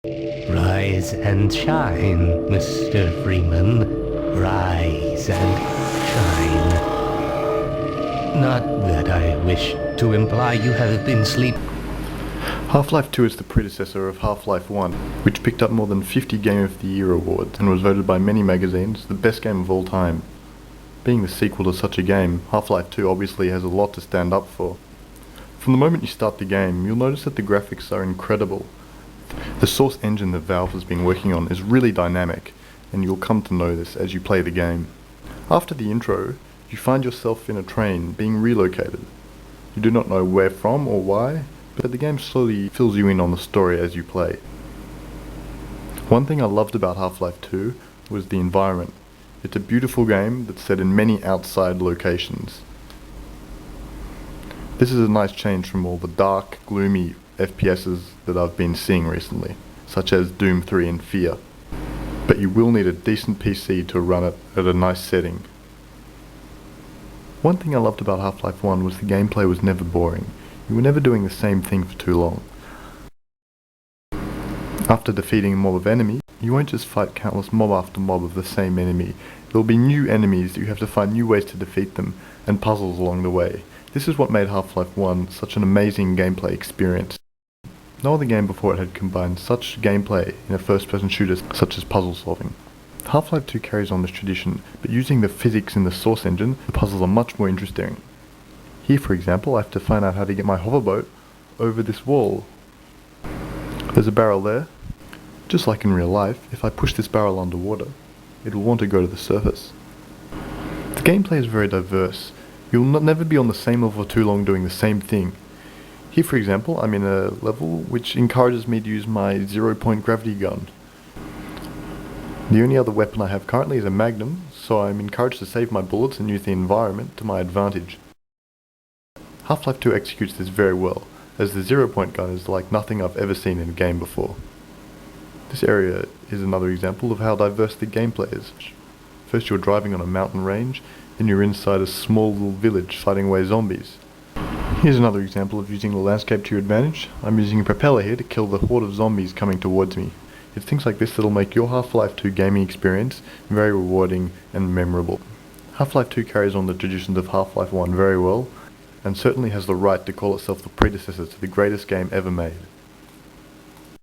Rise and shine, Mr. Freeman. Rise and shine. Not that I wish to imply you have been sleeping. Half-Life 2 is the predecessor of Half-Life 1, which picked up more than 50 Game of the Year awards and was voted by many magazines the best game of all time. Being the sequel to such a game, Half-Life 2 obviously has a lot to stand up for. From the moment you start the game, you'll notice that the graphics are incredible. The source engine that Valve has been working on is really dynamic, and you'll come to know this as you play the game. After the intro, you find yourself in a train being relocated. You do not know where from or why, but the game slowly fills you in on the story as you play. One thing I loved about Half-Life 2 was the environment. It's a beautiful game that's set in many outside locations. This is a nice change from all the dark, gloomy FPSs that I've been seeing recently, such as Doom 3 and Fear. But you will need a decent PC to run it at a nice setting. One thing I loved about Half-Life 1 was the gameplay was never boring. You were never doing the same thing for too long. After defeating a mob of enemies, you won't just fight countless mob after mob of the same enemy. There will be new enemies that you have to find new ways to defeat them, and puzzles along the way. This is what made Half-Life 1 such an amazing gameplay experience. No other game before it had combined such gameplay in a first-person shooter such as puzzle solving. Half-Life 2 carries on this tradition, but using the physics in the source engine, the puzzles are much more interesting. Here, for example, I have to find out how to get my hoverboat over this wall. There's a barrel there. Just like in real life, if I push this barrel underwater, it will want to go to the surface. The gameplay is very diverse. You'll never be on the same level for too long doing the same thing. Here, for example, I'm in a level which encourages me to use my 0-point gravity gun. The only other weapon I have currently is a Magnum, so I'm encouraged to save my bullets and use the environment to my advantage. Half-Life 2 executes this very well, as the 0-point gun is like nothing I've ever seen in a game before. This area is another example of how diverse the gameplay is. First you're driving on a mountain range, then you're inside a small little village fighting away zombies. Here's another example of using the landscape to your advantage. I'm using a propeller here to kill the horde of zombies coming towards me. It's things like this that'll make your Half-Life 2 gaming experience very rewarding and memorable. Half-Life 2 carries on the traditions of Half-Life 1 very well, and certainly has the right to call itself the predecessor to the greatest game ever made.